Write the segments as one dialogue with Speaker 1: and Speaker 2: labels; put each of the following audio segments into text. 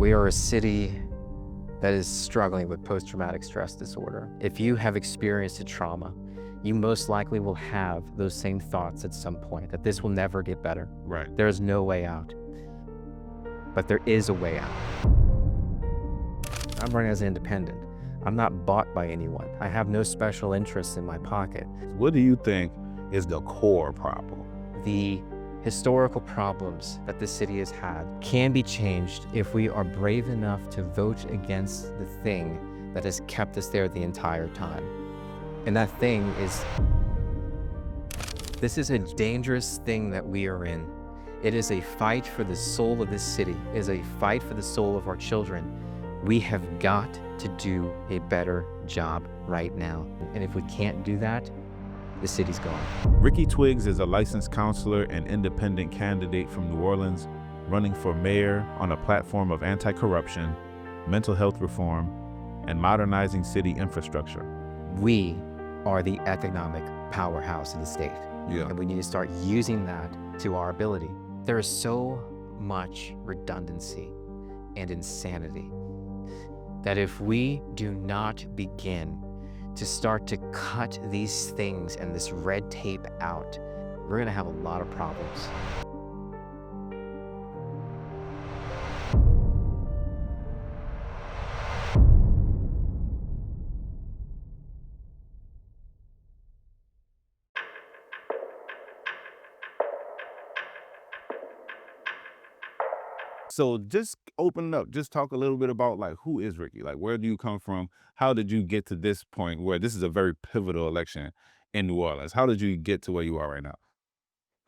Speaker 1: We are a city that is struggling with post-traumatic stress disorder. If you have experienced a trauma, you most likely will have those same thoughts at some point, that this will never get better.
Speaker 2: Right.
Speaker 1: There is no way out. But there is a way out. I'm running as an independent. I'm not bought by anyone. I have no special interests in my pocket.
Speaker 2: What do you think is the core problem?
Speaker 1: The historical problems that the city has had can be changed if we are brave enough to vote against the thing that has kept us there the entire time. And that thing is, this is a dangerous thing that we are in. It is a fight for the soul of this city. It is a fight for the soul of our children. We have got to do a better job right now. And if we can't do that, the city's gone.
Speaker 2: Ricky Twiggs is a licensed counselor and independent candidate from New Orleans, running for mayor on a platform of anti-corruption, mental health reform, and modernizing city infrastructure.
Speaker 1: We are the economic powerhouse of the state.
Speaker 2: Yeah.
Speaker 1: And we need to start using that to our ability. There is so much redundancy and insanity that if we do not begin to start to cut these things and this red tape out, we're gonna have a lot of problems.
Speaker 2: So just open up, just talk a little bit about like, who is Ricky? Like, where do you come from? How did you get to this point where this is a very pivotal election in New Orleans? How did you get to where you are right now?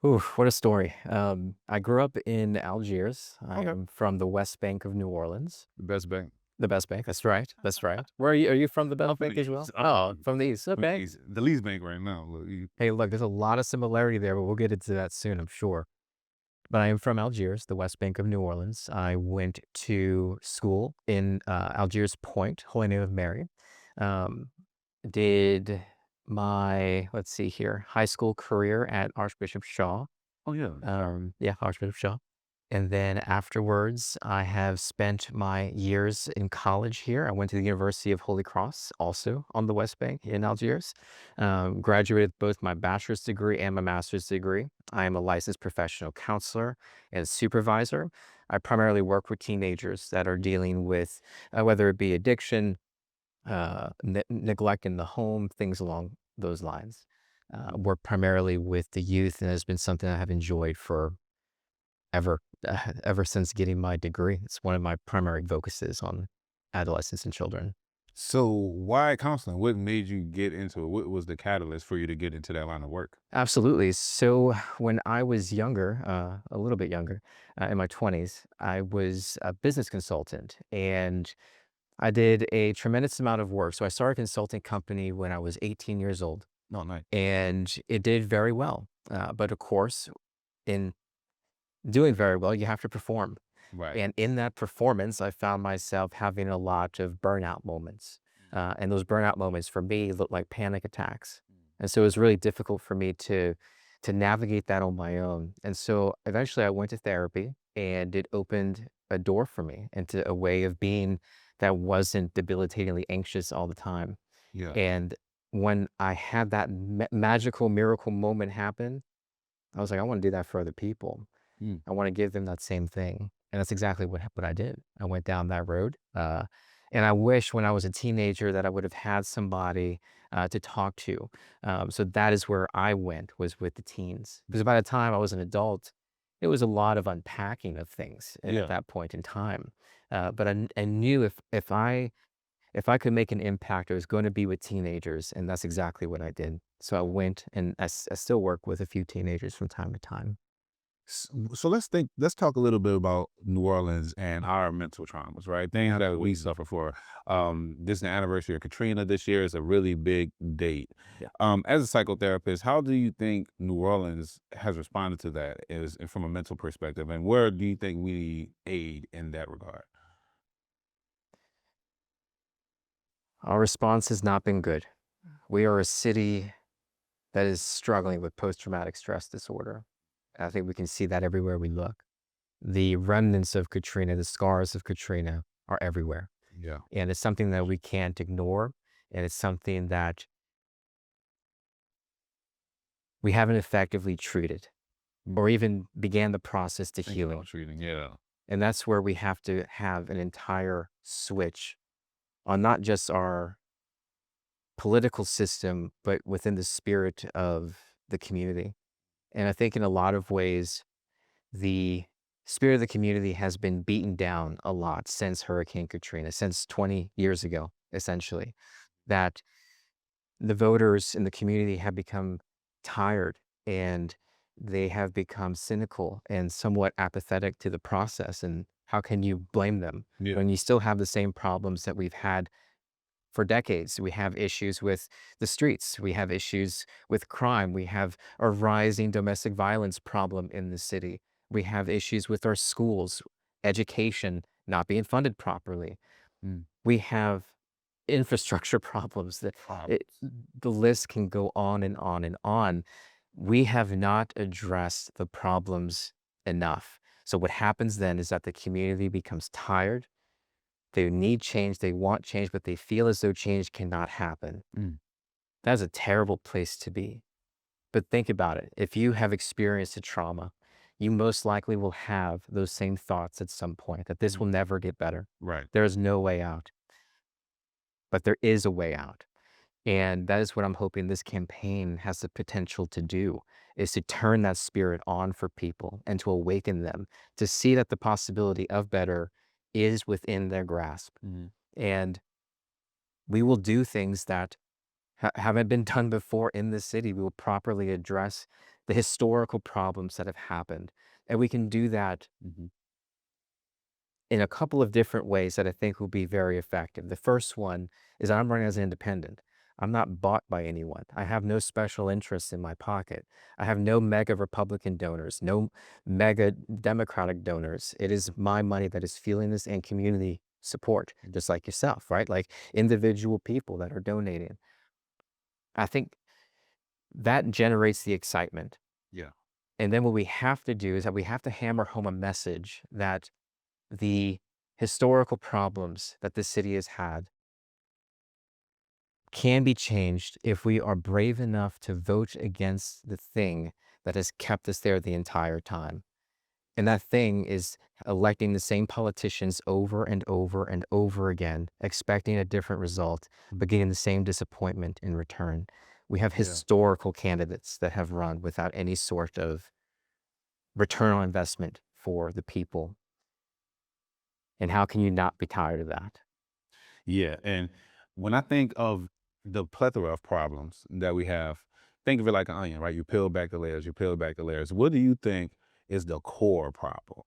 Speaker 1: Ooh, what a story. I grew up in Algiers. I
Speaker 2: Okay.
Speaker 1: am from the West Bank of New Orleans.
Speaker 2: The best bank.
Speaker 1: The Best Bank, that's right, that's right. Where are you? Are you from the Best Bank as well? Oh, from the East, okay.
Speaker 2: The least bank right now. Look,
Speaker 1: Hey, look, there's a lot of similarity there, but we'll get into that soon, I'm sure. But I am from Algiers, the West Bank of New Orleans. I went to school in Algiers Point, Holy Name of Mary. Um, did my, let's see here, high school career at Archbishop Shaw.
Speaker 2: oh yeah.
Speaker 1: Yeah, Archbishop Shaw. And then afterwards, I have spent my years in college here. I went to the University of Holy Cross, also on the West Bank in Algiers. Graduated both my bachelor's degree and my master's degree. I am a licensed professional counselor and supervisor. I primarily work with teenagers that are dealing with whether it be addiction, neglect in the home, things along those lines. Work primarily with the youth, and it's been something I have enjoyed for ever since getting my degree. It's one of my primary focuses on adolescents and children.
Speaker 2: So why counseling? What made you get into it? What was the catalyst for you to get into that line of work?
Speaker 1: Absolutely. So when I was younger, a little bit younger, in my 20s, I was a business consultant and I did a tremendous amount of work. So I started a consulting company when I was 18 years old
Speaker 2: No, nice.
Speaker 1: and it did very well. But of course, in doing very well, you have to perform.
Speaker 2: Right.
Speaker 1: And in that performance, I found myself having a lot of burnout moments. And those burnout moments for me looked like panic attacks. And so it was really difficult for me to navigate that on my own. And so eventually I went to therapy and it opened a door for me into a way of being that wasn't debilitatingly anxious all the time.
Speaker 2: Yeah.
Speaker 1: And when I had that magical miracle moment happen, I was like, I want to do that for other people.
Speaker 2: Mm.
Speaker 1: I want to give them that same thing. And that's exactly what I did. I went down that road. And I wish when I was a teenager that I would have had somebody to talk to. So that is where I went, was with the teens. Because by the time I was an adult, it was a lot of unpacking of things
Speaker 2: Yeah.
Speaker 1: at that point in time. But I knew if I could make an impact, it was going to be with teenagers. And that's exactly what I did. So I went and I still work with a few teenagers from time to time.
Speaker 2: So let's talk a little bit about New Orleans and our mental traumas, right? Things that we suffer for. This is the anniversary of Katrina this year. Is a really big date.
Speaker 1: Yeah.
Speaker 2: As a psychotherapist, how do you think New Orleans has responded to that is from a mental perspective? And where do you think we need aid in that regard?
Speaker 1: Our response has not been good. We are a city that is struggling with post-traumatic stress disorder. I think we can see that everywhere we look. the remnants of Katrina, the scars of Katrina are everywhere.
Speaker 2: Yeah.
Speaker 1: And it's something that we can't ignore. And it's something that we haven't effectively treated or even began the process to
Speaker 2: Think about
Speaker 1: healing.
Speaker 2: treating. Yeah.
Speaker 1: And that's where we have to have an entire switch on not just our political system, but within the spirit of the community. And I think in a lot of ways, the spirit of the community has been beaten down a lot since Hurricane Katrina, since 20 years ago, essentially. That the voters in the community have become tired and they have become cynical and somewhat apathetic to the process. And how can you blame them
Speaker 2: Yeah.
Speaker 1: when you still have the same problems that we've had for decades? We have issues with the streets. We have issues with crime. We have a rising domestic violence problem in the city. We have issues with our schools, education not being funded properly.
Speaker 2: Mm.
Speaker 1: We have infrastructure problems that
Speaker 2: Problem.
Speaker 1: it, the list can go on and on and on. We have not addressed the problems enough. So what happens then is that the community becomes tired. They need change, they want change, but they feel as though change cannot happen.
Speaker 2: Mm.
Speaker 1: That's a terrible place to be. But think about it. If you have experienced a trauma, you most likely will have those same thoughts at some point that this
Speaker 2: Mm.
Speaker 1: will never get better.
Speaker 2: Right.
Speaker 1: There is no way out, but there is a way out. And that is what I'm hoping this campaign has the potential to do, is to turn that spirit on for people and to awaken them to see that the possibility of better is within their grasp.
Speaker 2: Mm.
Speaker 1: And we will do things that haven't been done before in the city. We will properly address the historical problems that have happened. And we can do that
Speaker 2: Mhm.
Speaker 1: in a couple of different ways that I think will be very effective. The first one is I'm running as an independent. I'm not bought by anyone. I have no special interests in my pocket. I have no mega Republican donors, no mega Democratic donors. It is my money that is fueling this and community support, just like yourself, right? Like individual people that are donating. I think that generates the excitement.
Speaker 2: Yeah.
Speaker 1: And then what we have to do is that we have to hammer home a message that the historical problems that the city has had can be changed if we are brave enough to vote against the thing that has kept us there the entire time. And that thing is electing the same politicians over and over and over again, expecting a different result, but getting the same disappointment in return. We have
Speaker 2: Yeah.
Speaker 1: historical candidates that have run without any sort of return on investment for the people. And how can you not be tired of that?
Speaker 2: Yeah. And when I think of the plethora of problems that we have, think of it like an onion, right? You peel back the layers, you peel back the layers. What do you think is the core problem?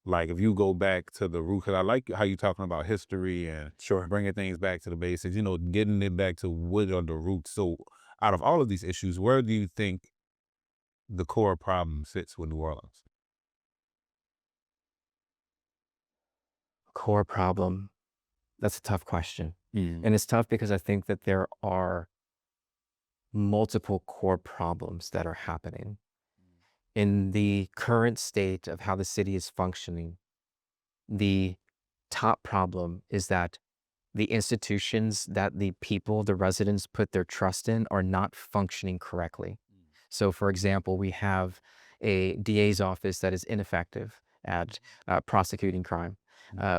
Speaker 2: Like if you go back to the root, because I like how you're talking about history and
Speaker 1: Sure.
Speaker 2: bringing things back to the basics, getting it back to what are the roots. So out of all of these issues, where do you think the core problem sits with New Orleans?
Speaker 1: Core problem. That's a tough question.
Speaker 2: Mm.
Speaker 1: And it's tough because I think that there are multiple core problems that are happening. In the current state of how the city is functioning, the top problem is that the institutions that the people, the residents put their trust in are not functioning correctly. So, for example, we have a DA's office that is ineffective at prosecuting crime.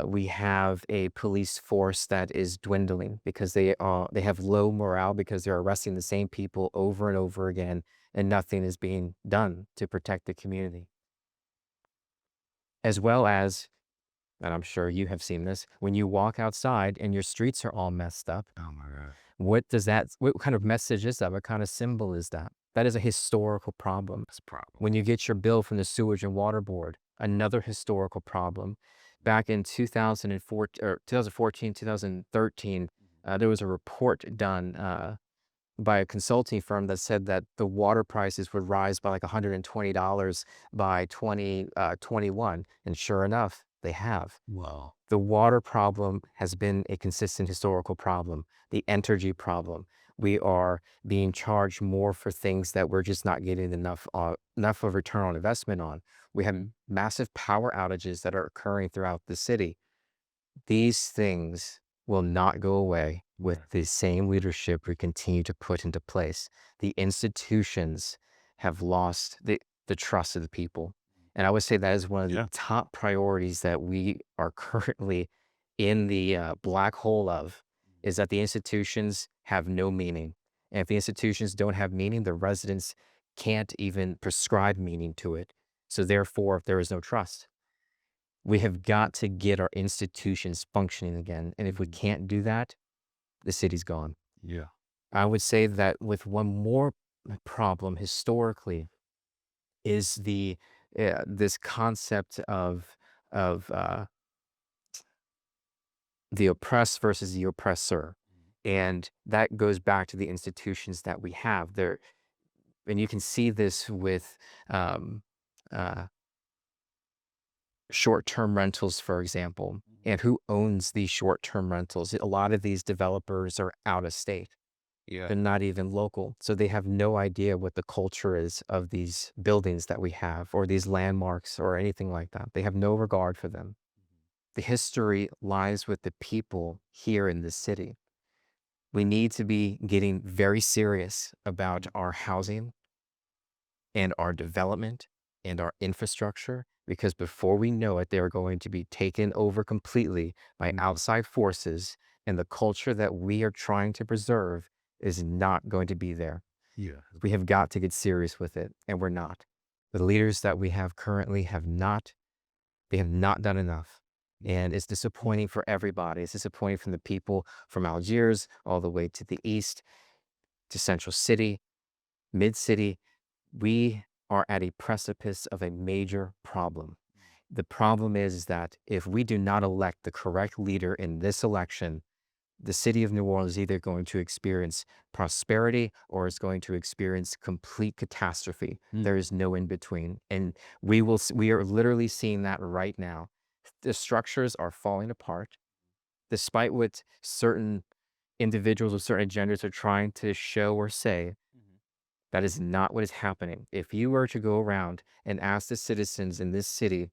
Speaker 1: We have a police force that is dwindling because they have low morale because they're arresting the same people over and over again, and nothing is being done to protect the community. As well as, and I'm sure you have seen this, when you walk outside and your streets are all messed up,
Speaker 2: Oh my God.
Speaker 1: what kind of message is that? What kind of symbol is that? That is a historical problem.
Speaker 2: That's a problem.
Speaker 1: When you get your bill from the Sewage and Water Board, another historical problem. Back in 2004, or 2014, 2013, there was a report done by a consulting firm that said that the water prices would rise by like $120 by 2021. And sure enough, they have.
Speaker 2: Wow.
Speaker 1: The water problem has been a consistent historical problem, the energy problem. We are being charged more for things that we're just not getting enough of return on investment on. We have massive power outages that are occurring throughout the city. These things will not go away with
Speaker 2: Right.
Speaker 1: the same leadership we continue to put into place. The institutions have lost the trust of the people. And I would say that is one of the
Speaker 2: Yeah.
Speaker 1: top priorities that we are currently in the black hole of, is that the institutions have no meaning. And if the institutions don't have meaning, the residents can't even prescribe meaning to it. So therefore, there is no trust. We have got to get our institutions functioning again, and if we
Speaker 2: Mhm.
Speaker 1: can't do that, the city's gone.
Speaker 2: Yeah.
Speaker 1: I would say that with one more problem historically is this concept of the oppressed versus the oppressor, and that goes back to the institutions that we have there, and you can see this with, um, uh short-term rentals, for example,
Speaker 2: Mhm.
Speaker 1: and who owns these short-term rentals? A lot of these developers are out of state.
Speaker 2: Yeah.
Speaker 1: They're not even local, so they have no idea what the culture is of these buildings that we have or these landmarks or anything like that. They have no regard for them. The history lies with the people here in this city. We need to be getting very serious about
Speaker 2: Mhm.
Speaker 1: our housing and our development and our infrastructure, because before we know it, they're going to be taken over completely by
Speaker 2: Mhm.
Speaker 1: outside forces, and the culture that we are trying to preserve is not going to be there.
Speaker 2: Yeah.
Speaker 1: We have got to get serious with it, and we're not. The leaders that we have currently they have not done enough. And it's disappointing for everybody. It's disappointing from the people from Algiers all the way to the east, to Central City, Mid City. We are at a precipice of a major problem. The problem is that if we do not elect the correct leader in this election, the city of New Orleans is either going to experience prosperity or it's going to experience complete catastrophe.
Speaker 2: Mm.
Speaker 1: There is no in between. And we are literally seeing that right now. The structures are falling apart, despite what certain individuals with certain agendas are trying to show or say.
Speaker 2: Mhm.
Speaker 1: That is not what is happening. If you were to go around and ask the citizens in this city,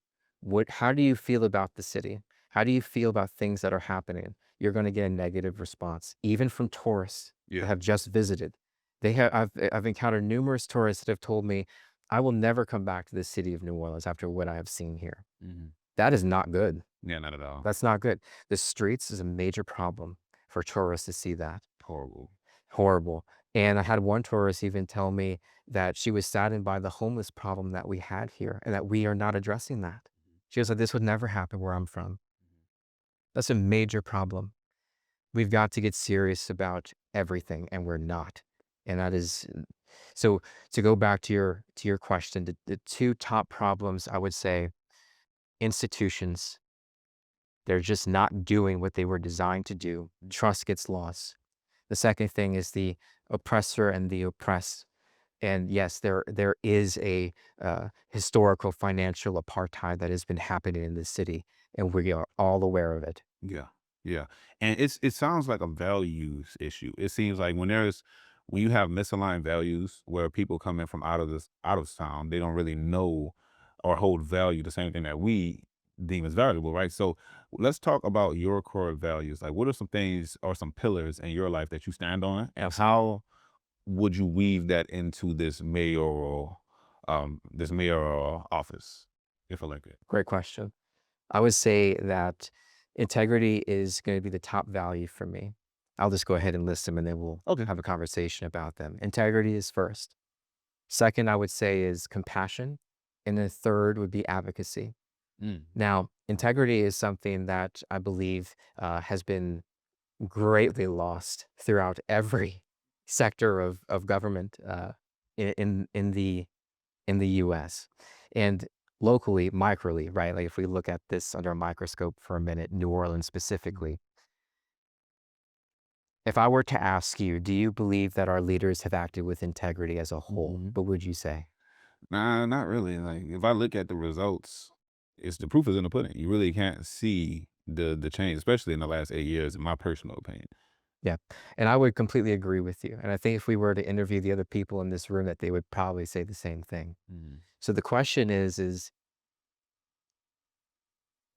Speaker 1: how do you feel about the city? How do you feel about things that are happening? You're going to get a negative response, even from tourists that
Speaker 2: Yeah.
Speaker 1: have just visited. I've encountered numerous tourists that have told me, I will never come back to the city of New Orleans after what I have seen here.
Speaker 2: Mhm.
Speaker 1: That is not good.
Speaker 2: Yeah, not at all.
Speaker 1: That's not good. The streets is a major problem for tourists to see that.
Speaker 2: Horrible.
Speaker 1: Horrible. And I had one tourist even tell me that she was saddened by the homeless problem that we had here and that we are not addressing that. She was like, "This would never happen where I'm from." That's a major problem. We've got to get serious about everything, and we're not. And that is so to go back to your question, the 2 top problems, I would say institutions, they're just not doing what they were designed to do. Trust gets lost. The second thing is the oppressor and the oppressed. And yes, there is a historical financial apartheid that has been happening in this city, and we are all aware of it.
Speaker 2: Yeah, yeah, and it sounds like a values issue. It seems like when you have misaligned values where people come in from out of town, they don't really know or hold value the same thing that we deem as valuable, right? So let's talk about your core values. Like, what are some things or some pillars in your life that you stand on, and how would you weave that into this mayoral office if elected?
Speaker 1: Great question. I would say that integrity is going to be the top value for me. I'll just go ahead and list them, and then we'll
Speaker 2: Okay.
Speaker 1: have a conversation about them. Integrity is first. Second, I would say is compassion, and then third would be advocacy.
Speaker 2: Mm.
Speaker 1: Now, integrity is something that I believe has been greatly lost throughout every sector of government in the US. And locally, microly, right? Like if we look at this under a microscope for a minute, New Orleans specifically. If I were to ask you, do you believe that our leaders have acted with integrity as a whole?
Speaker 2: Mhm.
Speaker 1: What would you say?
Speaker 2: Nah, not really. Like if I look at the results, it's the proof is in the pudding. You really can't see the change, especially in the last 8 years, in my personal opinion.
Speaker 1: Yeah, and I would completely agree with you, and I think if we were to interview the other people in this room that they would probably say the same thing.
Speaker 2: Mm,
Speaker 1: So the question is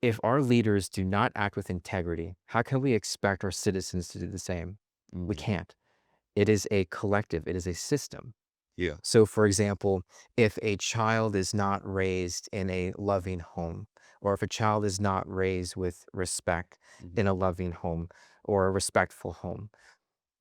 Speaker 1: if our leaders do not act with integrity, how can we expect our citizens to do the same? We
Speaker 2: mm,
Speaker 1: can't. It is a collective, it is a system.
Speaker 2: yeah.
Speaker 1: So, for example, if a child is not raised in a loving home, or if a child is not raised with respect
Speaker 2: Mhm.
Speaker 1: in a loving home or a respectful home,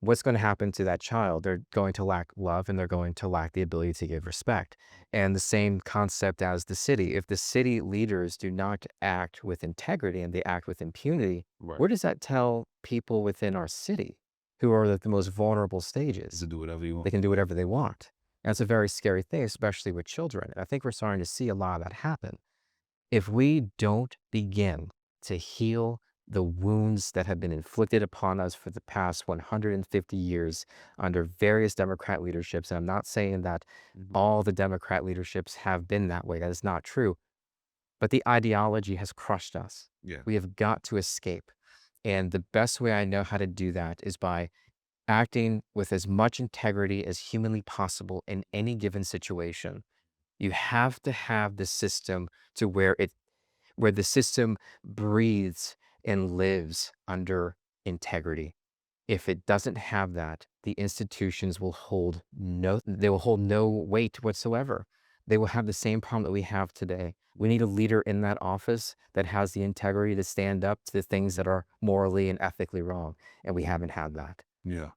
Speaker 1: what's going to happen to that child? They're going to lack love and they're going to lack the ability to give respect. And the same concept as the city. If the city leaders do not act with integrity and they act with impunity,
Speaker 2: Right.
Speaker 1: where does that tell people within our city who are at the most vulnerable
Speaker 2: To
Speaker 1: stages?
Speaker 2: do whatever you
Speaker 1: They
Speaker 2: want.
Speaker 1: can do whatever they want. And that's a very scary thing, especially with children. And I think we're starting to see a lot of that happen. If we don't begin to heal the wounds that have been inflicted upon us for the past 150 years under various Democrat leaderships, and I'm not saying that
Speaker 2: Mhm.
Speaker 1: all the Democrat leaderships have been that way, that is not true, but the ideology has crushed us.
Speaker 2: Yeah.
Speaker 1: We have got to escape. And the best way I know how to do that is by acting with as much integrity as humanly possible in any given situation. You have to have the system to where the system breathes and lives under integrity. If it doesn't have that, the institutions will hold no weight whatsoever. They will have the same problem that we have today. We need a leader in that office that has the integrity to stand up to the things that are morally and ethically wrong, and we haven't had that.
Speaker 2: Yeah.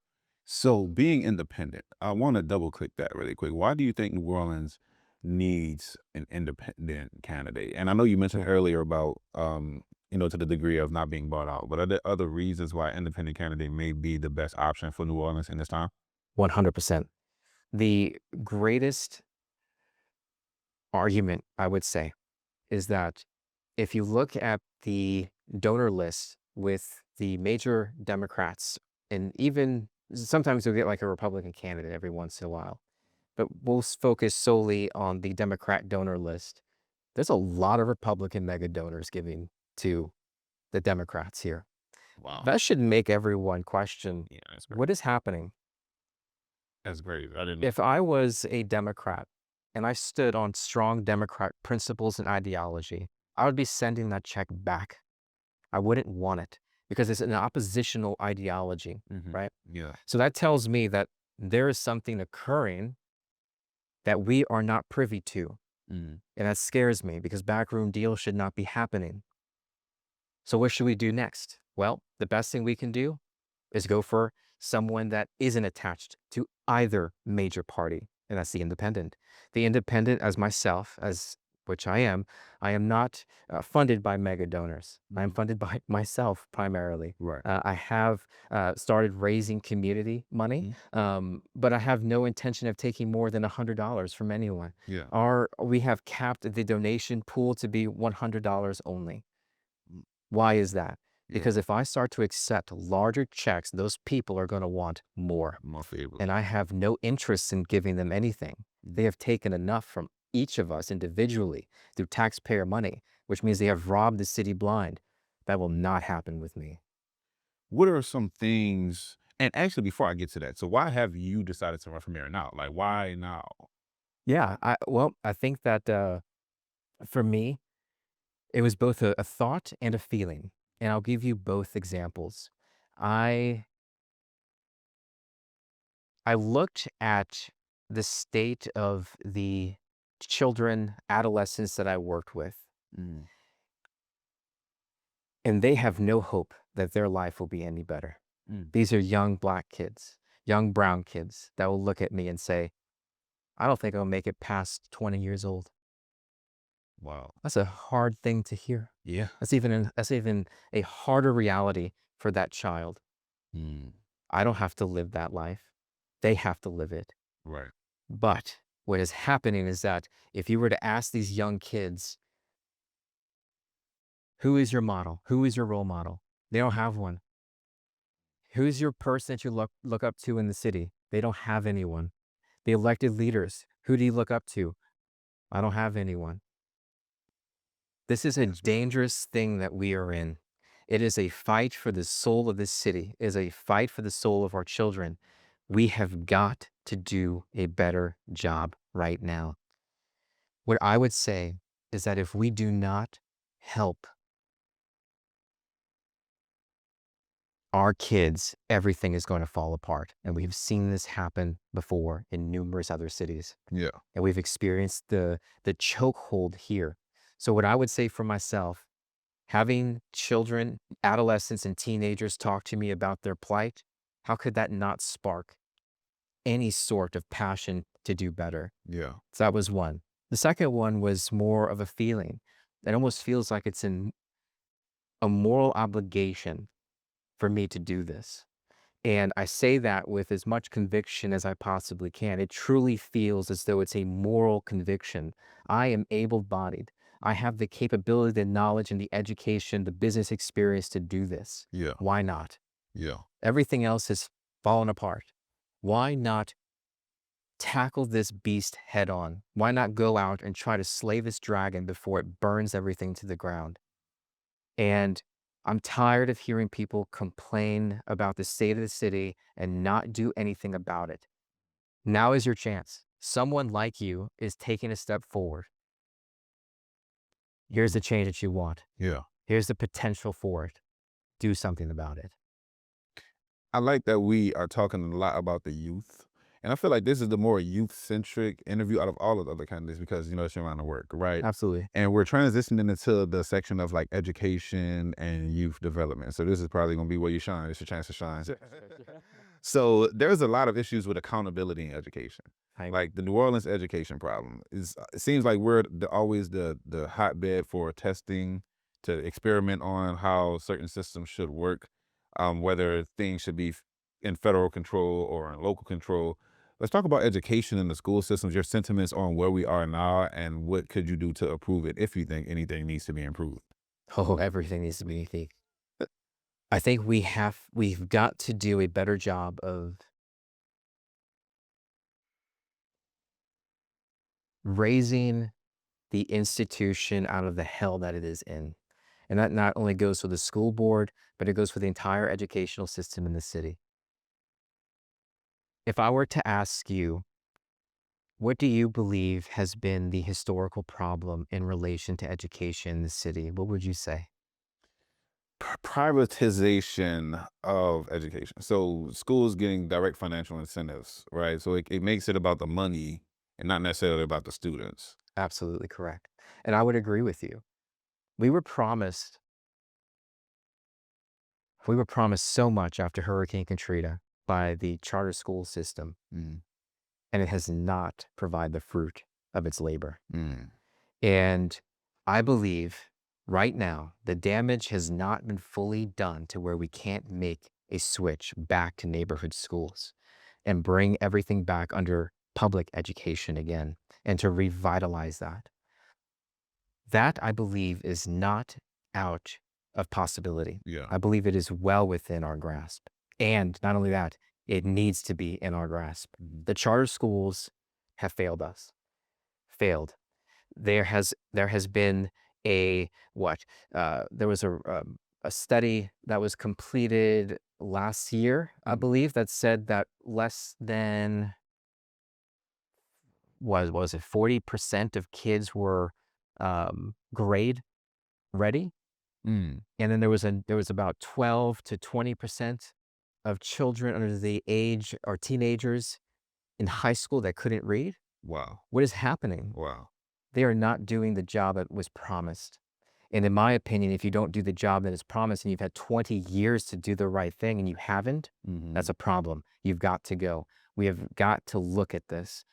Speaker 2: So being independent, I want to double click that really quick. Why do you think New Orleans needs an independent candidate? And I know you mentioned
Speaker 1: Mm,
Speaker 2: earlier about, to the degree of not being bought out, but are there other reasons why independent candidate may be the best option for New Orleans in this time?
Speaker 1: 100%. The greatest argument, I would say, is that if you look at the donor list with the major Democrats, and even sometimes you'll get like a Republican candidate every once in a while, but we'll focus solely on the Democrat donor list. There's a lot of Republican mega donors giving to the Democrats here.
Speaker 2: Wow.
Speaker 1: That should make everyone question
Speaker 2: Yeah, that's great.
Speaker 1: what is happening.
Speaker 2: That's great. I didn't.
Speaker 1: If I was a Democrat and I stood on strong Democrat principles and ideology, I would be sending that check back. I wouldn't want it because it's an oppositional ideology,
Speaker 2: Hmm.
Speaker 1: right?
Speaker 2: Yeah.
Speaker 1: So that tells me that there is something occurring that we are not privy to.
Speaker 2: Mm.
Speaker 1: And that scares me because backroom deals should not be happening. So what should we do next? Well, the best thing we can do is go for someone that isn't attached to either major party, and that's the independent. The independent, as myself, as which I am not funded by mega donors. I am
Speaker 2: Mhm.
Speaker 1: funded by myself primarily.
Speaker 2: Right.
Speaker 1: I have started raising community money,
Speaker 2: Mhm.
Speaker 1: but I have no intention of taking more than $100 from anyone.
Speaker 2: Yeah.
Speaker 1: We have capped the donation pool to be $100 only.
Speaker 2: Mm.
Speaker 1: Why is that?
Speaker 2: Yeah.
Speaker 1: Because if I start to accept larger checks, those people are going to want more.
Speaker 2: More favorable.
Speaker 1: And I have no interest in giving them anything.
Speaker 2: Mhm.
Speaker 1: They have taken enough from each of us individually through taxpayer money, which means they have robbed the city blind. That will not happen with me.
Speaker 2: What are some things? And actually, before I get to that, so why have you decided to run for mayor now? Like, why now?
Speaker 1: Yeah, I think that for me, it was both a thought and a feeling. And I'll give you both examples. I I looked at the state of the children, adolescents that I worked with,
Speaker 2: Mm.
Speaker 1: and they have no hope that their life will be any better.
Speaker 2: Mm.
Speaker 1: These are young black kids, young brown kids that will look at me and say, I don't think I'll make it past 20 years old.
Speaker 2: Wow.
Speaker 1: That's a hard thing to hear.
Speaker 2: Yeah.
Speaker 1: That's even a harder reality for that child.
Speaker 2: Mm.
Speaker 1: I don't have to live that life. They have to live it.
Speaker 2: Right.
Speaker 1: But what is happening is that if you were to ask these young kids, who is your model? Who is your role model? They don't have one. Who's your person that you look up to in the city? They don't have anyone. The elected leaders, who do you look up to? I don't have anyone. This is a
Speaker 2: That's great.
Speaker 1: dangerous thing that we are in. It is a fight for the soul of this city. It is a fight for the soul of our children. We have got to do a better job right now. What I would say is that if we do not help our kids, everything is going to fall apart. And we've seen this happen before in numerous other cities.
Speaker 2: Yeah.
Speaker 1: And we've experienced the chokehold here. So what I would say for myself, having children, adolescents, and teenagers talk to me about their plight, how could that not spark any sort of passion to do better?
Speaker 2: Yeah.
Speaker 1: So that was one. The second one was more of a feeling. It almost feels like it's a moral obligation for me to do this. And I say that with as much conviction as I possibly can. It truly feels as though it's a moral conviction. I am able bodied. I have the capability, the knowledge, and the education, the business experience to do this.
Speaker 2: Yeah.
Speaker 1: Why not?
Speaker 2: Yeah.
Speaker 1: Everything else has fallen apart. Why not tackle this beast head on? Why not go out and try to slay this dragon before it burns everything to the ground? And I'm tired of hearing people complain about the state of the city and not do anything about it. Now is your chance. Someone like you is taking a step forward. Here's the change that you want.
Speaker 2: Yeah.
Speaker 1: Here's the potential for it. Do something about it.
Speaker 2: I like that we are talking a lot about the youth. And I feel like this is the more youth-centric interview out of all of the other candidates because, it's your line of work, right?
Speaker 1: Absolutely.
Speaker 2: And we're transitioning into the section of like education and youth development. So this is probably going to be where you shine. It's your chance to shine. So there's a lot of issues with accountability in education. Like the New Orleans education problem it seems like we're always the hotbed for testing to experiment on how certain systems should work, whether things should be in federal control or in local control. Let's talk about education in the school systems, your sentiments on where we are now and what could you do to improve it if you think anything needs to be improved.
Speaker 1: Oh, everything needs to be unique. I think we've got to do a better job of raising the institution out of the hell that it is in. And that not only goes for the school board, but it goes for the entire educational system in the city. If I were to ask you, what do you believe has been the historical problem in relation to education in the city? What would you say?
Speaker 2: Privatization of education. So schools getting direct financial incentives, right? So it makes it about the money and not necessarily about the students.
Speaker 1: Absolutely correct. And I would agree with you. We were promised we were promised so much after Hurricane Katrina by the charter school system,
Speaker 2: Mm,
Speaker 1: and it has not provided the fruit of its labor.
Speaker 2: mm,
Speaker 1: And I believe right now the damage has not been fully done to where we can't make a switch back to neighborhood schools and bring everything back under public education again and to revitalize that. That I believe is not out of possibility.
Speaker 2: yeah.
Speaker 1: I believe it is well within our grasp. And not only that, it needs to be in our grasp.
Speaker 2: Mhm.
Speaker 1: The charter schools have failed us. Failed. There has been a what? There was a study that was completed last year, I
Speaker 2: Mhm.
Speaker 1: believe, that said that less than was it 40% of kids were grade ready,
Speaker 2: Mm,
Speaker 1: and then there was about 12 to 20% of children under the age or teenagers in high school that couldn't read.
Speaker 2: wow.
Speaker 1: What is happening?
Speaker 2: Wow.
Speaker 1: They are not doing the job that was promised. And in my opinion, if you don't do the job that is promised and you've had 20 years to do the right thing and you haven't, that's
Speaker 2: Mhm.
Speaker 1: a problem. You've got to go. We have got to look at this.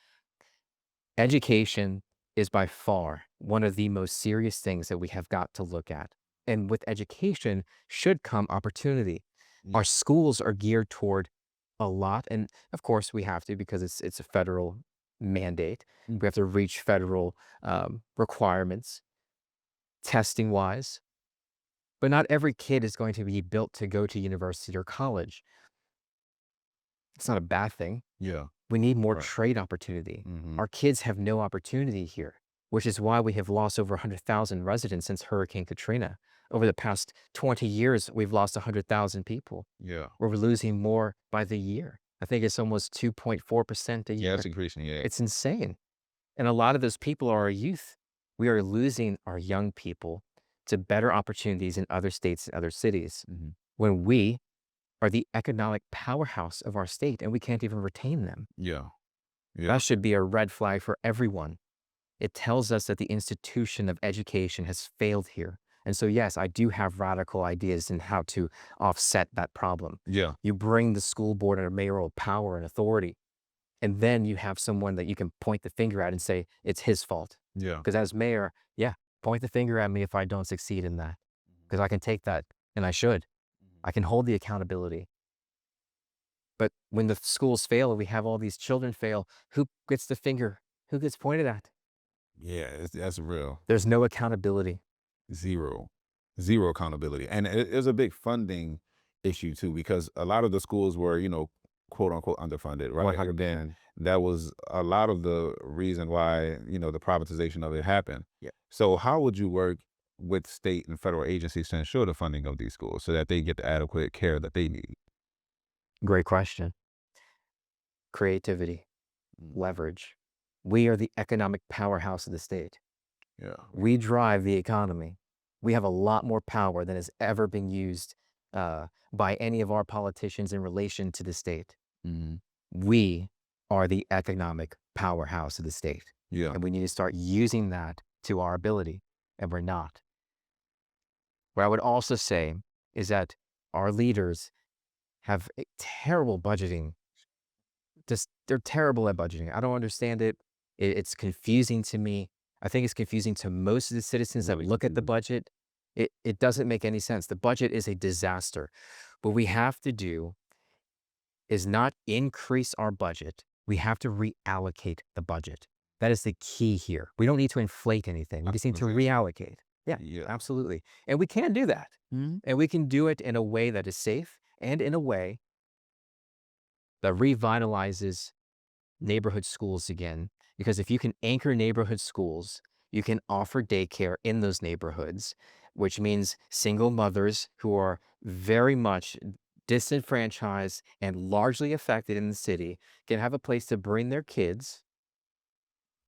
Speaker 1: Education is by far one of the most serious things that we have got to look at. And with education should come opportunity.
Speaker 2: Mm,
Speaker 1: Our schools are geared toward a lot, and of course we have to because it's a federal mandate.
Speaker 2: mm,
Speaker 1: We have to reach federal requirements, testing wise. But not every kid is going to be built to go to university or college. It's not a bad thing.
Speaker 2: yeah.
Speaker 1: We need more
Speaker 2: Right.
Speaker 1: trade opportunity.
Speaker 2: Mhm.
Speaker 1: Our kids have no opportunity here, which is why we have lost over 100,000 residents since Hurricane Katrina. Over the past 20 years, we've lost 100,000 people.
Speaker 2: Yeah.
Speaker 1: We're losing more by the year. I think it's almost 2.4% a
Speaker 2: Yeah, it's
Speaker 1: year.
Speaker 2: increasing. Yeah.
Speaker 1: It's insane. And a lot of those people are our youth. We are losing our young people to better opportunities in other states and other cities
Speaker 2: Hmm.
Speaker 1: when we are the economic powerhouse of our state and we can't even retain them.
Speaker 2: Yeah. Yeah.
Speaker 1: That should be a red flag for everyone. It tells us that the institution of education has failed here. And so, yes, I do have radical ideas in how to offset that problem.
Speaker 2: Yeah.
Speaker 1: You bring the school board under mayoral power and authority, and then you have someone that you can point the finger at and say, it's his fault.
Speaker 2: Yeah.
Speaker 1: Because as mayor, yeah, point the finger at me if I don't succeed in that. Because I can take that, and I should. I can hold the accountability. But when the schools fail and we have all these children fail, who gets the finger? Who gets pointed at?
Speaker 2: Yeah. That's real.
Speaker 1: There's no accountability.
Speaker 2: Zero. Zero accountability. And it's a big funding issue too, because a lot of the schools were, quote unquote underfunded, right?
Speaker 1: 100%.
Speaker 2: And that was a lot of the reason why, the privatization of it happened.
Speaker 1: Yeah.
Speaker 2: So how would you work with state and federal agencies to ensure the funding of these schools so that they get the adequate care that they need?
Speaker 1: Great question. Creativity,
Speaker 2: Mm.
Speaker 1: leverage. We are the economic powerhouse of the state.
Speaker 2: Yeah.
Speaker 1: We drive the economy. We have a lot more power than has ever been used by any of our politicians in relation to the state.
Speaker 2: Mhm.
Speaker 1: We are the economic powerhouse of the state.
Speaker 2: Yeah.
Speaker 1: And we need to start using that to our ability, and we're not. What I would also say is that our leaders have a terrible budgeting. Just they're terrible at budgeting. I don't understand it. It's confusing to me. I think it's confusing to most of the citizens that
Speaker 2: Really
Speaker 1: look at the
Speaker 2: confusing.
Speaker 1: budget. It doesn't make any sense. The budget is a disaster. What we have to do is not increase our budget. We have to reallocate the budget. That is the key here. We don't need to inflate anything. We just need to reallocate. Yeah,
Speaker 2: Yeah.
Speaker 1: absolutely. And we can do that.
Speaker 2: Mhm.
Speaker 1: And we can do it in a way that is safe and in a way that revitalizes neighborhood schools again. Because if you can anchor neighborhood schools, you can offer daycare in those neighborhoods, which means single mothers who are very much disenfranchised and largely affected in the city can have a place to bring their kids.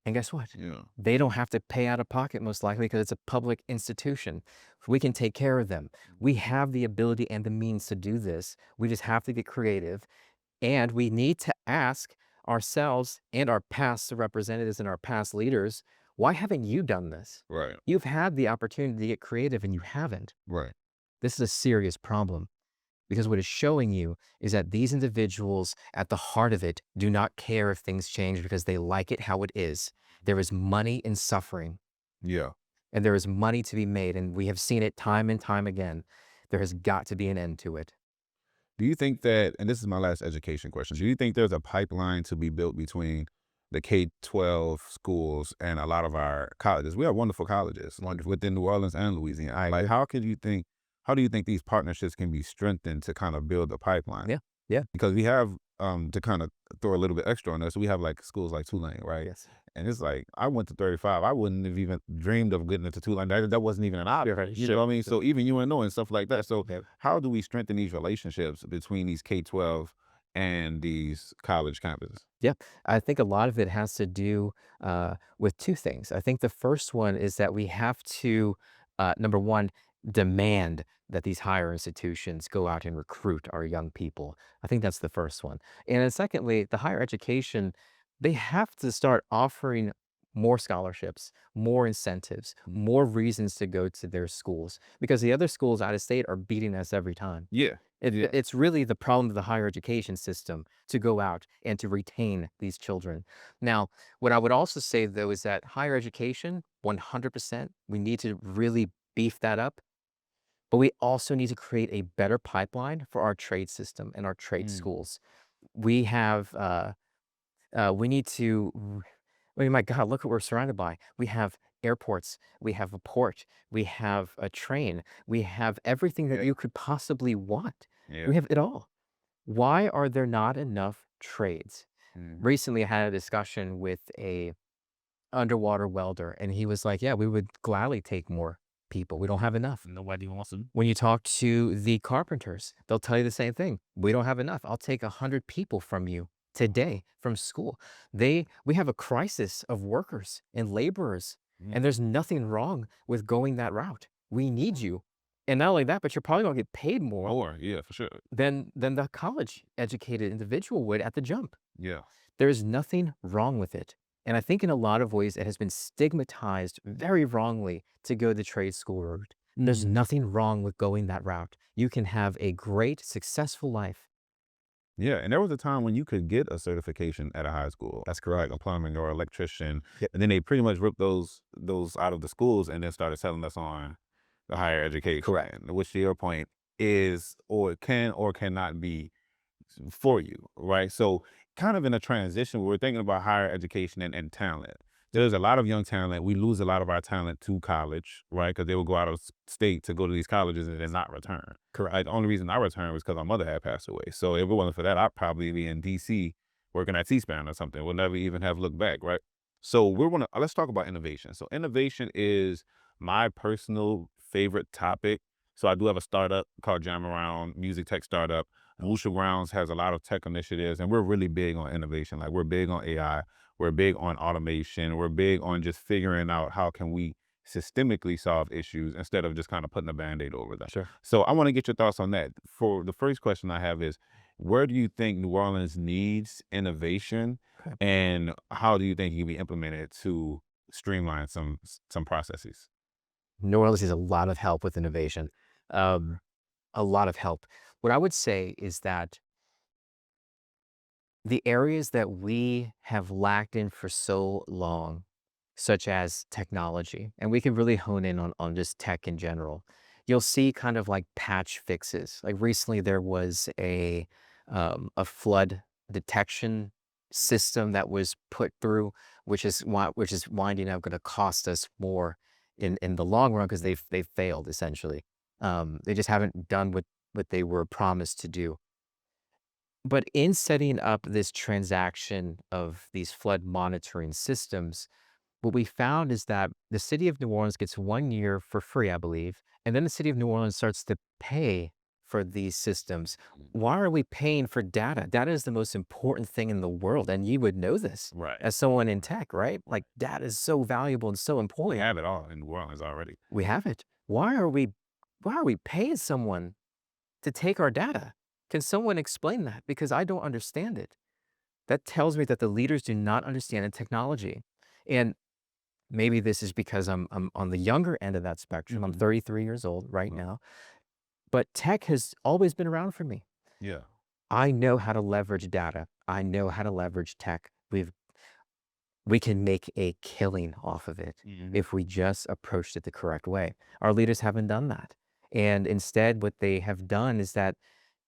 Speaker 1: And guess what?
Speaker 2: Yeah.
Speaker 1: They don't have to pay out of pocket, most likely, because it's a public institution. We can take care of them. We have the ability and the means to do this. We just have to get creative. And we need to ask ourselves and our past representatives and our past leaders, why haven't you done this?
Speaker 2: Right.
Speaker 1: You've had the opportunity to get creative and you haven't.
Speaker 2: Right.
Speaker 1: This is a serious problem because what it's showing you is that these individuals at the heart of it do not care if things change because they like it how it is. There is money in suffering
Speaker 2: Yeah.
Speaker 1: and there is money to be made. And we have seen it time and time again. There has got to be an end to it.
Speaker 2: Do you think that, and this is my last education question, do you think there's a pipeline to be built between the K-12 schools and a lot of our colleges? We have wonderful colleges like within New Orleans and Louisiana. Like, how do you think these partnerships can be strengthened to kind of build a pipeline?
Speaker 1: Yeah. Yeah.
Speaker 2: Because we have, to kind of throw a little bit extra on this, we have like schools like Tulane, right?
Speaker 1: Yes.
Speaker 2: And it's like, I went to 35. I wouldn't have even dreamed of getting into Tulane. That wasn't even an option.
Speaker 1: Right.
Speaker 2: You know what I mean? So even UNO and stuff like that. So
Speaker 1: Yeah.
Speaker 2: how do we strengthen these relationships between these K-12 and these college campuses?
Speaker 1: Yeah, I think a lot of it has to do with two things. I think the first one is that we have to, number one, demand that these higher institutions go out and recruit our young people. I think that's the first one. And then secondly, the higher education, they have to start offering more scholarships, more incentives, more reasons to go to their schools because the other schools out of state are beating us every time.
Speaker 2: Yeah. Yeah.
Speaker 1: It's really the problem of the higher education system to go out and to retain these children. Now, what I would also say, though, is that higher education, 100%, we need to really beef that up. But we also need to create a better pipeline for our trade system and our trade
Speaker 2: Mm.
Speaker 1: schools. We have, we need to, I mean, my God, look what we're surrounded by. We have airports, we have a port, we have a train, we have everything that
Speaker 2: Yeah.
Speaker 1: you could possibly want.
Speaker 2: Yeah.
Speaker 1: We have it all. Why are there not enough trades?
Speaker 2: Mm.
Speaker 1: Recently, I had a discussion with a underwater welder, and he was like, "Yeah, we would gladly take more." people. We don't have enough.
Speaker 2: Nobody wants them.
Speaker 1: When you talk to the carpenters, they'll tell you the same thing. We don't have enough. I'll take 100 people from you today from school. We have a crisis of workers and laborers,
Speaker 2: Mm.
Speaker 1: and there's nothing wrong with going that route. We need you. And not only that, but you're probably gonna get paid more
Speaker 2: More, yeah, for sure.
Speaker 1: than the college educated individual would at the jump.
Speaker 2: Yeah.
Speaker 1: There's nothing wrong with it. And I think in a lot of ways it has been stigmatized very wrongly to go the trade school route. There's nothing wrong with going that route. You can have a great, successful life.
Speaker 2: Yeah, and there was a time when you could get a certification at a high school. That's correct. Like a plumbing or electrician.
Speaker 1: Yep.
Speaker 2: And then they pretty much ripped those out of the schools and then started selling us on the higher
Speaker 1: Correct.
Speaker 2: education, which to your point is or can or cannot be for you, right? So kind of in a transition, we're thinking about higher education and talent. There's a lot of young talent. We lose a lot of our talent to college, right? Because they will go out of state to go to these colleges and then not return.
Speaker 1: Correct.
Speaker 2: Like the only reason I returned was because my mother had passed away. So if it wasn't for that, I'd probably be in DC working at C-SPAN or something. We'll never even have looked back, right? So let's talk about innovation. So innovation is my personal favorite topic. So I do have a startup called Jam Around, music tech startup. Newtral Groundz has a lot of tech initiatives, and we're really big on innovation. Like we're big on AI, we're big on automation, we're big on just figuring out how can we systemically solve issues instead of just kind of putting a band-aid over them.
Speaker 1: Sure.
Speaker 2: So I want to get your thoughts on that. For the first question I have is, where do you think New Orleans needs innovation,
Speaker 1: Okay.
Speaker 2: and how do you think it can be implemented to streamline some processes?
Speaker 1: New Orleans needs a lot of help with innovation. Um, a lot of help. What I would say is that the areas that we have lacked in for so long, such as technology, and we can really hone in on just tech in general. You'll see kind of like patch fixes. Like recently, there was a flood detection system that was put through, which is winding up going to cost us more in the long run because they've failed essentially. They just haven't done what they were promised to do. But in setting up this transaction of these flood monitoring systems, what we found is that the city of New Orleans gets 1 year for free, I believe, and then the city of New Orleans starts to pay for these systems. Why are we paying for data? Data is the most important thing in the world, and you would know this
Speaker 2: Right.
Speaker 1: as someone in tech, right? Like data is so valuable and so
Speaker 2: We
Speaker 1: important.
Speaker 2: have it all in New Orleans already.
Speaker 1: We have it. Why are we paying someone to take our data? Can someone explain that? Because I don't understand it. That tells me that the leaders do not understand the technology. And maybe this is because I'm on the younger end of that spectrum. I'm 33 years old right
Speaker 2: Wow.
Speaker 1: now, but tech has always been around for me.
Speaker 2: Yeah.
Speaker 1: I know how to leverage data. I know how to leverage tech. We can make a killing off of it if we just approached it the correct way. Our leaders haven't done that. And instead, what they have done is that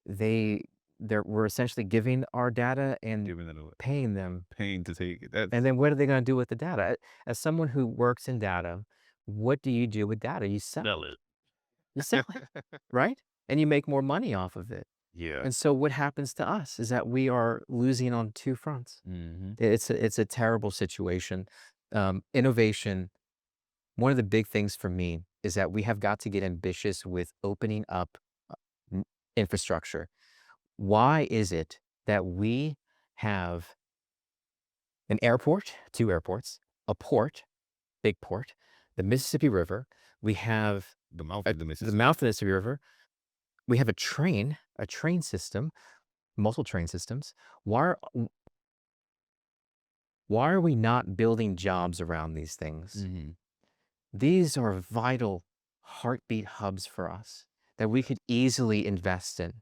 Speaker 1: they we're essentially giving our data and
Speaker 2: Giving it a
Speaker 1: paying them.
Speaker 2: pain to take it.
Speaker 1: And
Speaker 2: That's
Speaker 1: then what are they gonna do with the data? As someone who works in data, what do you do with data? You sell
Speaker 2: sell
Speaker 1: it.
Speaker 2: it.
Speaker 1: You sell it, right? And you make more money off of it.
Speaker 2: Yeah.
Speaker 1: And so what happens to us is that we are losing on two fronts.
Speaker 2: Mhm.
Speaker 1: It's a terrible situation. Innovation, one of the big things for me is that we have got to get ambitious with opening up n- infrastructure. Why is it that we have an airport, two airports, a port, big port, the Mississippi River, we have
Speaker 2: The mouth
Speaker 1: a
Speaker 2: of the
Speaker 1: the
Speaker 2: Mississippi.
Speaker 1: mouth of the Mississippi River, we have a train system, multiple train systems. Why are why are we not building jobs around these things?
Speaker 2: Mhm.
Speaker 1: These are vital heartbeat hubs for us that we could easily invest in.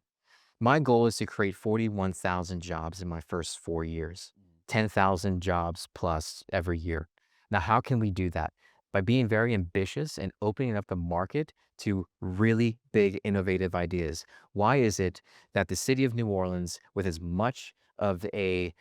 Speaker 1: My goal is to create 41,000 jobs in my first 4 years, 10,000 jobs plus every year. Now, how can we do that? By being very ambitious and opening up the market to really big, innovative ideas. Why is it that the city of New Orleans, with as much of a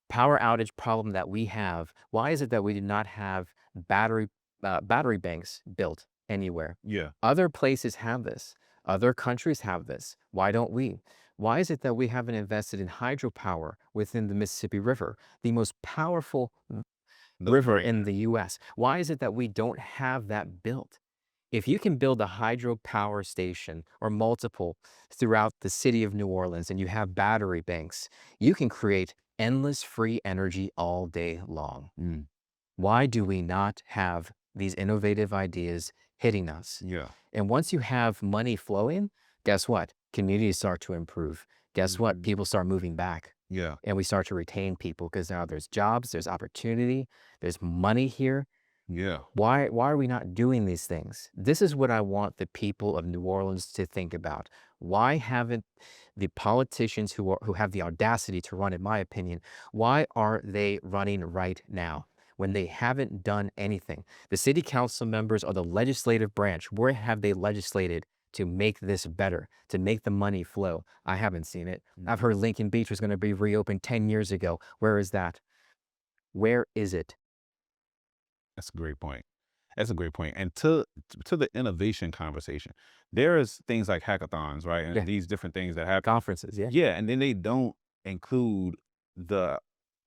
Speaker 1: power outage problem that we have, why is it that we do not have battery banks built anywhere?
Speaker 2: Yeah.
Speaker 1: Other places have this. Other countries have this. Why don't we? Why is it that we haven't invested in hydropower within the Mississippi River, the most powerful
Speaker 2: No
Speaker 1: river in
Speaker 2: brainer.
Speaker 1: the US? Why is it that we don't have that built? If you can build a hydropower station or multiple throughout the city of New Orleans and you have battery banks, you can create endless free energy all day long.
Speaker 2: Mm,
Speaker 1: Why do we not have these innovative ideas hitting us?
Speaker 2: yeah.
Speaker 1: And once you have money flowing, guess what? Communities start to improve. Guess what?
Speaker 2: Mhm.
Speaker 1: People start moving back
Speaker 2: Yeah.
Speaker 1: and we start to retain people because now there's jobs, there's opportunity, there's money here.
Speaker 2: Yeah.
Speaker 1: Why are we not doing these things? This is what I want the people of New Orleans to think about. Why haven't the politicians who have the audacity to run, in my opinion, why aren't they running right now when they haven't done anything? The city council members are the legislative branch. Where have they legislated to make this better, to make the money flow? I haven't seen it. I've
Speaker 2: Mhm.
Speaker 1: heard Lincoln Beach was going to be reopened 10 years ago. Where is that? Where is it?
Speaker 2: That's a great point. That's a great point. And to the innovation conversation, there is things like hackathons, right? And
Speaker 1: Yeah,
Speaker 2: these different things that happen.
Speaker 1: conferences. Yeah,
Speaker 2: Yeah, and then they don't include the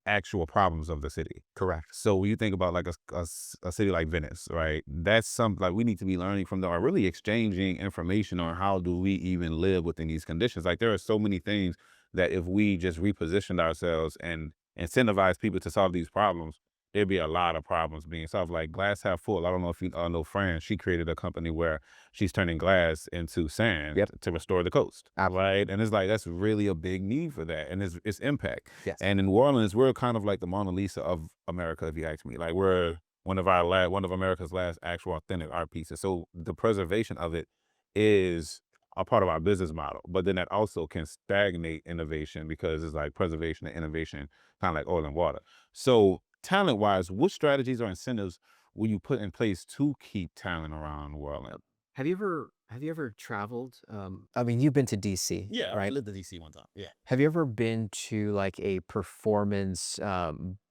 Speaker 2: actual problems of the city.
Speaker 1: correct.
Speaker 2: So when you think about like a city like Venice, right? That's something like we need to be learning from them, or really exchanging information on how do we even live within these conditions. Like there are so many things that if we just repositioned ourselves and incentivize people to solve these problems, there'd be a lot of problems being solved. Like glass half full. I don't know if you know Fran. She created a company where she's turning glass into sand
Speaker 1: Yep.
Speaker 2: to restore the coast,
Speaker 1: Absolutely.
Speaker 2: right? And it's like that's really a big need for that, and it's impact.
Speaker 1: Yes.
Speaker 2: And in New Orleans, we're kind of like the Mona Lisa of America, if you ask me. Like we're one of America's last actual authentic art pieces. So the preservation of it is a part of our business model. But then that also can stagnate innovation because it's like preservation and innovation, kind of like oil and water. So talent wise, what strategies or incentives will you put in place to keep talent around New Orleans?
Speaker 1: Yep. Have you ever traveled? I mean, you've been to DC,
Speaker 2: Yeah, I
Speaker 1: right?
Speaker 2: lived in DC one time. Yeah.
Speaker 1: Have you ever been to like a performance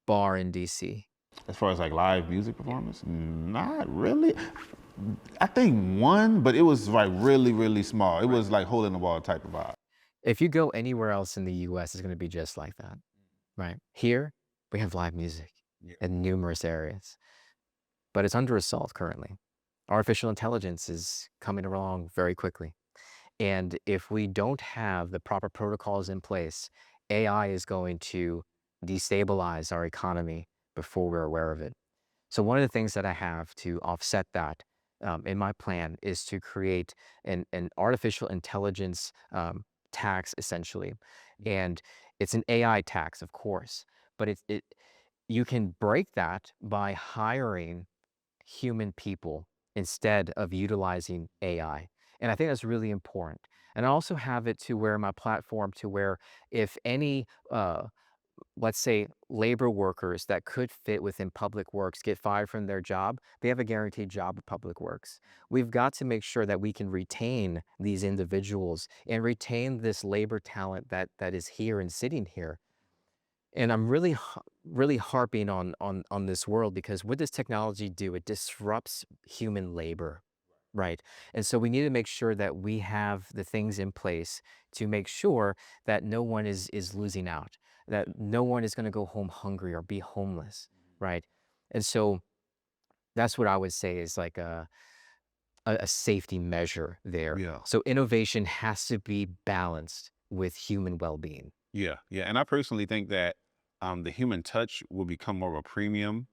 Speaker 1: bar in DC?
Speaker 2: As far as like live music performance, not really. I think one, but it was like really, really small. It
Speaker 1: Right.
Speaker 2: was like hole in the wall type of vibe.
Speaker 1: If you go anywhere else in the US, it's going to be just like that, right? Here, we have live music
Speaker 2: Yeah.
Speaker 1: in numerous areas, but it's under assault currently. Artificial intelligence is coming along very quickly. And if we don't have the proper protocols in place, AI is going to destabilize our economy before we're aware of it. So one of the things that I have to offset that in my plan is to create an artificial intelligence tax, essentially. And it's an AI tax, of course, but you can break that by hiring human people instead of utilizing AI. And I think that's really important. And I also have it to where my platform to where if any let's say labor workers that could fit within public works get fired from their job, they have a guaranteed job with public works. We've got to make sure that we can retain these individuals and retain this labor talent that is here and sitting here. And I'm really harping on this world because what does technology do? It disrupts human labor, right? And so we need to make sure that we have the things in place to make sure that no one is losing out, that no one is going to go home hungry or be homeless, right? And so that's what I would say is like a safety measure there.
Speaker 2: Yeah.
Speaker 1: So innovation has to be balanced with human well-being.
Speaker 2: Yeah, yeah, and I personally think that the human touch will become more of a premium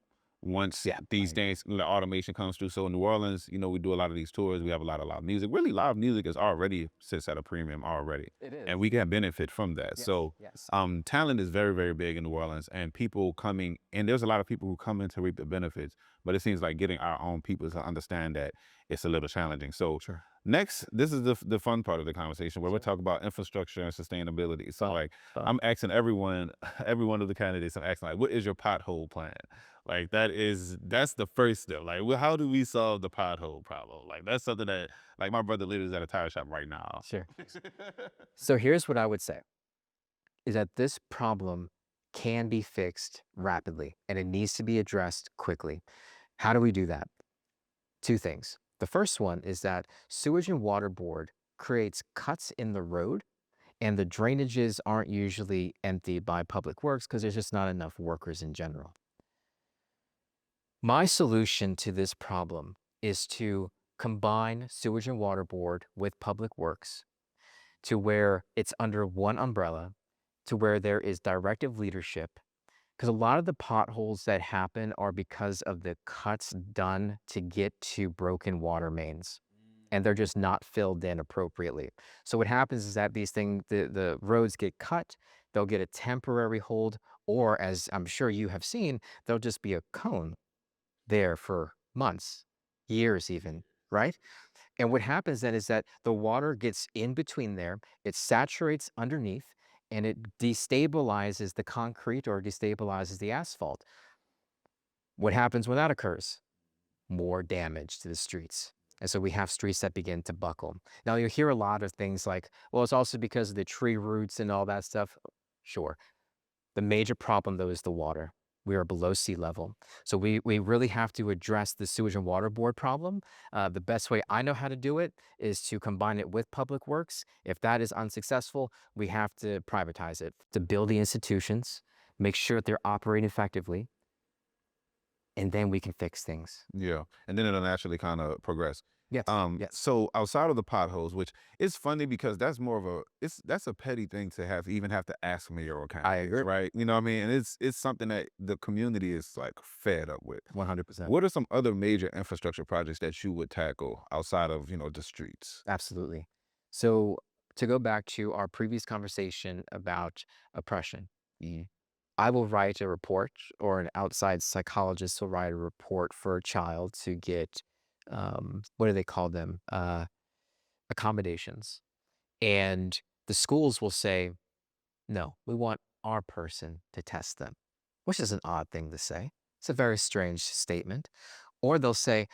Speaker 2: once
Speaker 1: Yeah, I
Speaker 2: these
Speaker 1: agree.
Speaker 2: things, the automation comes through. So in New Orleans, we do a lot of these tours. We have a lot of live music. Really, live music is already sits at a premium already,
Speaker 1: It
Speaker 2: and
Speaker 1: is.
Speaker 2: we can benefit from that.
Speaker 1: Yes,
Speaker 2: So,
Speaker 1: yes.
Speaker 2: talent is very, very big in New Orleans, and people coming, and there's a lot of people who come in to reap the benefits. But it seems like getting our own people to understand that it's a little challenging. So
Speaker 1: Sure.
Speaker 2: next, this is the fun part of the conversation where we're
Speaker 1: Sure.
Speaker 2: talking about infrastructure and sustainability. So
Speaker 1: Fun,
Speaker 2: like
Speaker 1: fun.
Speaker 2: I'm asking everyone, every one of the candidates, I'm asking like, what is your pothole plan? Like that's the first step. Like, well, how do we solve the pothole problem? Like that's something that like my brother literally is at a tire shop right now.
Speaker 1: Sure. So here's what I would say is that this problem can be fixed rapidly and it needs to be addressed quickly. How do we do that? Two things. The first one is that Sewage and Water Board creates cuts in the road and the drainages aren't usually emptied by Public Works because there's just not enough workers in general. My solution to this problem is to combine sewage and water board with public works to where it's under one umbrella, to where there is directive leadership. Because a lot of the potholes that happen are because of the cuts done to get to broken water mains, and they're just not filled in appropriately. So what happens is that these things, the roads get cut, they'll get a temporary hold, or as I'm sure you have seen, there'll just be a cone there for months, years even, right? And what happens then is that the water gets in between there, it saturates underneath, and it destabilizes the concrete or destabilizes the asphalt. What happens when that occurs? More damage to the streets. And so we have streets that begin to buckle. Now, you hear a lot of things like, well, it's also because of the tree roots and all that stuff. Sure. The major problem, though, is the water. We are below sea level. So we really have to address the sewage and water board problem. The best way I know how to do it is to combine it with public works. If that is unsuccessful, we have to privatize it, to build the institutions, make sure that they're operating effectively, and then we can fix things.
Speaker 2: Yeah, and then it'll naturally kind of progress.
Speaker 1: Yes, yes.
Speaker 2: So outside of the potholes, which is funny because that's more of a that's a petty thing to have even have to ask mayoral
Speaker 1: I
Speaker 2: candidates,
Speaker 1: agree.
Speaker 2: right? You know what I mean? And it's something that the community is like fed up with.
Speaker 1: 100%.
Speaker 2: What are some other major infrastructure projects that you would tackle outside of, the streets?
Speaker 1: Absolutely. So to go back to our previous conversation about oppression, I will write a report, or an outside psychologist will write a report for a child to get, what do they call them? Accommodations. And the schools will say, no, we want our person to test them, which is an odd thing to say. It's a very strange statement. Or they'll say,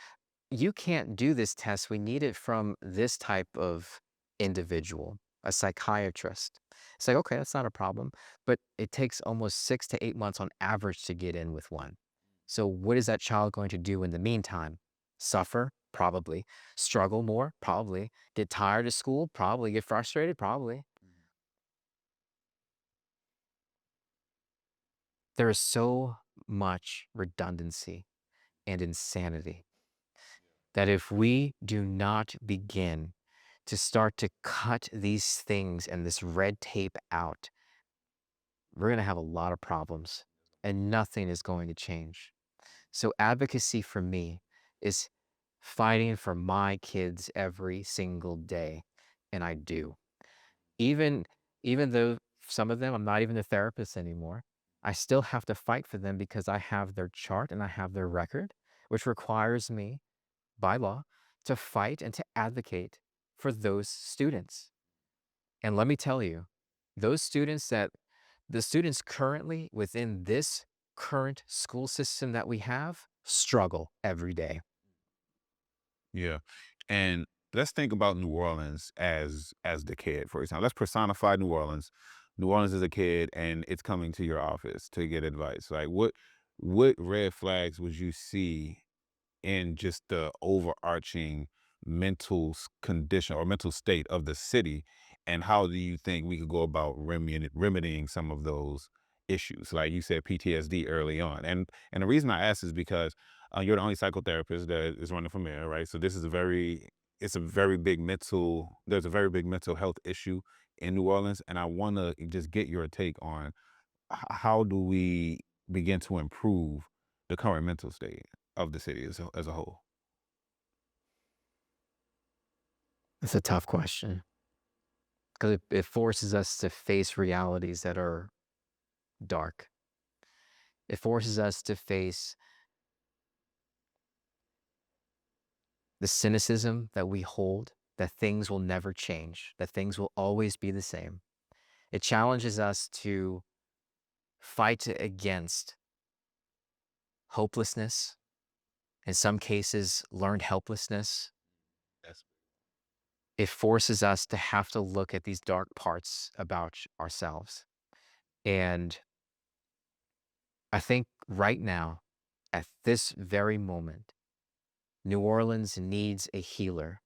Speaker 1: you can't do this test. We need it from this type of individual, a psychiatrist. It's like, okay, that's not a problem. But it takes almost 6 to 8 months on average to get in with one. So, what is that child going to do in the meantime? Suffer? Probably. Struggle more? Probably. Get tired of school? Probably. Get frustrated? Probably. There is so much redundancy and insanity that if we do not begin to start to cut these things and this red tape out, we're going to have a lot of problems and nothing is going to change. So, advocacy for me is fighting for my kids every single day. And I do. Even, even though some of them, I'm not even a therapist anymore, I still have to fight for them because I have their chart and I have their record, which requires me by law to fight and to advocate for those students. And let me tell you, those students that the students currently within this current school system that we have struggle every day.
Speaker 2: Yeah. And let's think about New Orleans as the kid, for example. Let's personify New Orleans. New Orleans is a kid and it's coming to your office to get advice. Like what red flags would you see in just the overarching condition or mental state of the city, and how do you think we could go about remedying some of those issues? Like you said, PTSD early on, and the reason I ask is because you're the only psychotherapist that is running for mayor, right? So this is it's a very big there's a very big mental health issue in New Orleans, and I want to just get your take on how do we begin to improve the current mental state of the city as a whole?
Speaker 1: It's a tough question because it forces us to face realities that are dark. It forces us to face the cynicism that we hold, that things will never change, that things will always be the same. It challenges us to fight against hopelessness, in some cases, learned helplessness.
Speaker 2: Yes.
Speaker 1: It forces us to have to look at these dark parts about ourselves. And I think right now, at this very moment, New Orleans needs a healer,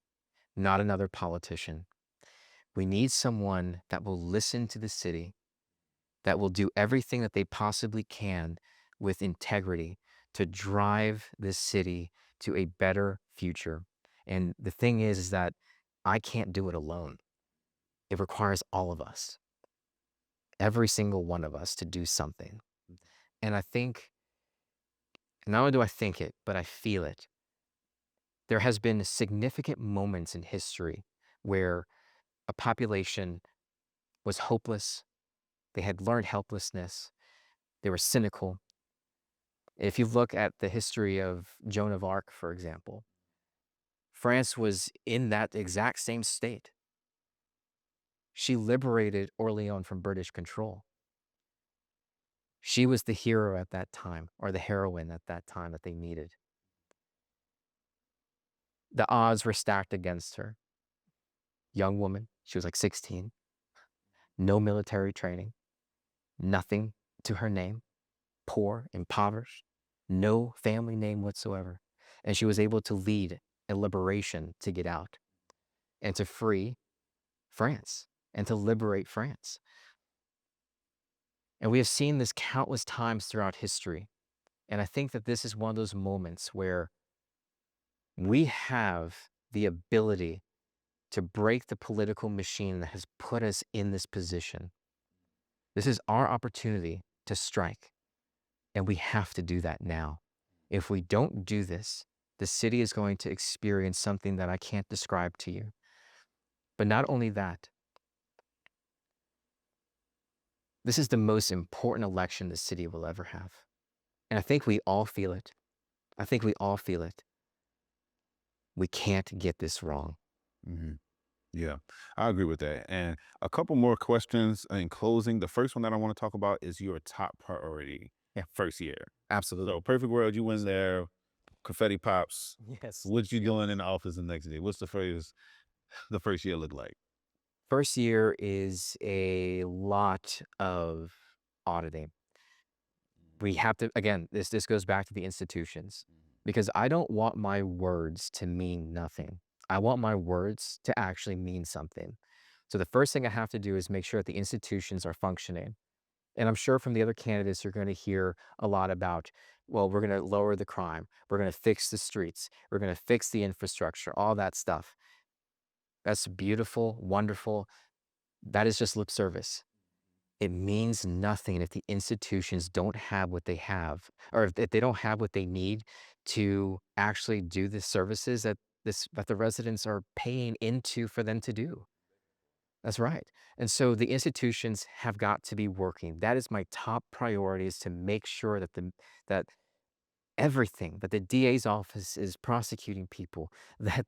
Speaker 1: not another politician. We need someone that will listen to the city, that will do everything that they possibly can with integrity to drive this city to a better future. And the thing is that I can't do it alone. It requires all of us, every single one of us to do something. And I think, not only do I think it, but I feel it. There has been significant moments in history where a population was hopeless. They had learned helplessness. They were cynical. If you look at the history of Joan of Arc, for example, France was in that exact same state. She liberated Orleans from British control. She was the hero at that time, or the heroine at that time that they needed. The odds were stacked against her. Young woman, she was like 16, no military training, nothing to her name, poor, impoverished, no family name whatsoever. And she was able to lead a liberation to get out and to free France and to liberate France. And we have seen this countless times throughout history. And I think that this is one of those moments where we have the ability to break the political machine that has put us in this position. This is our opportunity to strike, and we have to do that now. If we don't do this, the city is going to experience something that I can't describe to you. But not only that, this is the most important election the city will ever have. And I think we all feel it. I think we all feel it. We can't get this wrong.
Speaker 2: Hmm. Yeah, I agree with that. And a couple more questions in closing. The first one that I want to talk about is your top priority
Speaker 1: Yeah,
Speaker 2: first year.
Speaker 1: absolutely.
Speaker 2: So, perfect world, you win there, confetti pops.
Speaker 1: Yes.
Speaker 2: What you doing in the office the next day? What's the first year look like?
Speaker 1: First year is a lot of auditing. We have to, again, this goes back to the institutions, because I don't want my words to mean nothing. I want my words to actually mean something. So the first thing I have to do is make sure that the institutions are functioning. And I'm sure from the other candidates, you're going to hear a lot about, well, we're going to lower the crime. We're going to fix the streets. We're going to fix the infrastructure, all that stuff. That's beautiful, wonderful. That is just lip service. It means nothing if the institutions don't have what they have, or if they don't have what they need to actually do the services that the residents are paying into for them to do. That's right. And so the institutions have got to be working. That is my top priority, is to make sure that that everything, that the DA's office is prosecuting people, that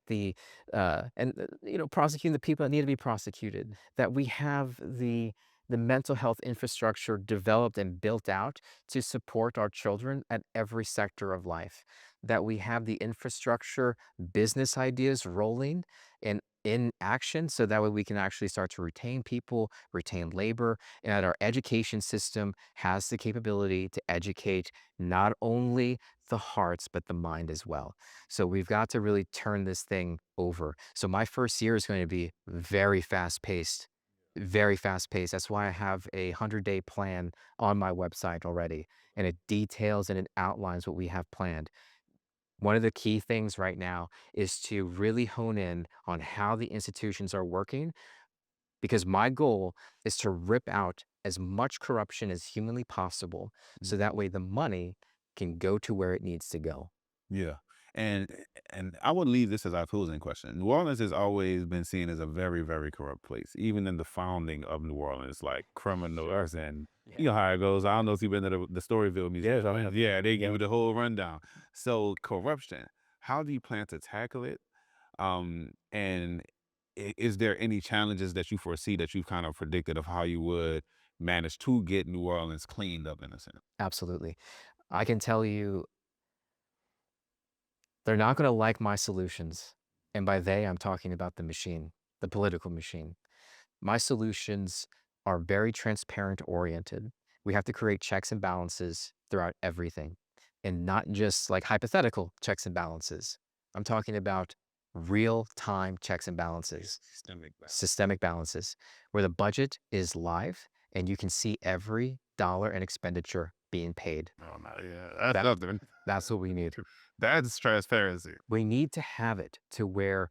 Speaker 1: prosecuting the people that need to be prosecuted, that we have the mental health infrastructure developed and built out to support our children at every sector of life, that we have the infrastructure business ideas rolling and in action, so that way we can actually start to retain people, retain labor, and that our education system has the capability to educate not only the hearts, but the mind as well. So we've got to really turn this thing over. So my first year is going to be very fast paced, very fast paced. That's why I have a 100-day plan on my website already, and it details and it outlines what we have planned. One of the key things right now is to really hone in on how the institutions are working, because my goal is to rip out as much corruption as humanly possible, so that way the money can go to where it needs to go.
Speaker 2: Yeah. And I would leave this as our closing question. New Orleans has always been seen as a very, very corrupt place. Even in the founding of New Orleans, like
Speaker 1: Sure.
Speaker 2: criminals, and you
Speaker 1: Yeah.
Speaker 2: know how it goes. I don't know if you've been to the Storyville Museum.
Speaker 1: Yes, I have.
Speaker 2: Yeah, they give
Speaker 1: Yeah.
Speaker 2: you the whole rundown. So corruption, how do you plan to tackle it? And is there any challenges that you foresee that you've kind of predicted of how you would manage to get New Orleans cleaned up in a sense?
Speaker 1: Absolutely. I can tell you, they're not going to like my solutions. And by they, I'm talking about the machine, the political machine. My solutions are very transparent oriented. We have to create checks and balances throughout everything, and not just like hypothetical checks and balances. I'm talking about real time checks and balances,
Speaker 2: Systemic balance.
Speaker 1: systemic balances, where the budget is live and you can see every dollar and expenditure being paid.
Speaker 3: Oh, no, yeah, that's
Speaker 1: That
Speaker 3: nothing.
Speaker 1: that's what we need.
Speaker 3: That's transparency.
Speaker 1: We need to have it to where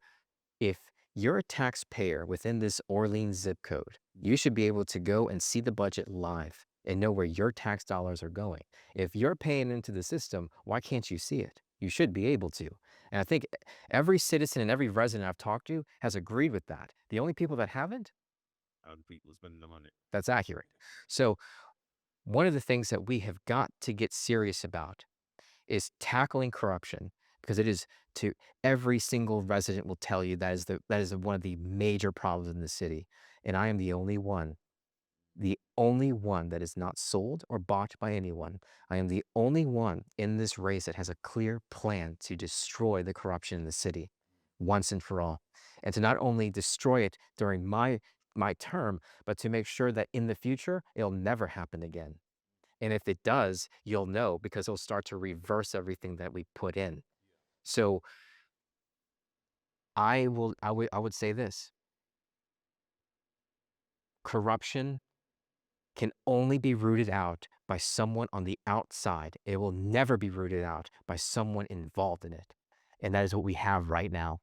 Speaker 1: if you're a taxpayer within this Orleans zip code, you should be able to go and see the budget live and know where your tax dollars are going. If you're paying into the system, why can't you see it? You should be able to. And I think every citizen and every resident I've talked to has agreed with that. The only people that haven't,
Speaker 2: How people spending the money.
Speaker 1: that's accurate. So, one of the things that we have got to get serious about is tackling corruption, because it is, to every single resident will tell you, that is one of the major problems in the city. And I am the only one that is not sold or bought by anyone. I am the only one in this race that has a clear plan to destroy the corruption in the city once and for all. And to not only destroy it during my term, but to make sure that in the future it'll never happen again. And if it does, you'll know, because it'll start to reverse everything that we put in. So I would say this: corruption can only be rooted out by someone on the outside. It will never be rooted out by someone involved in it. And that is what we have right now.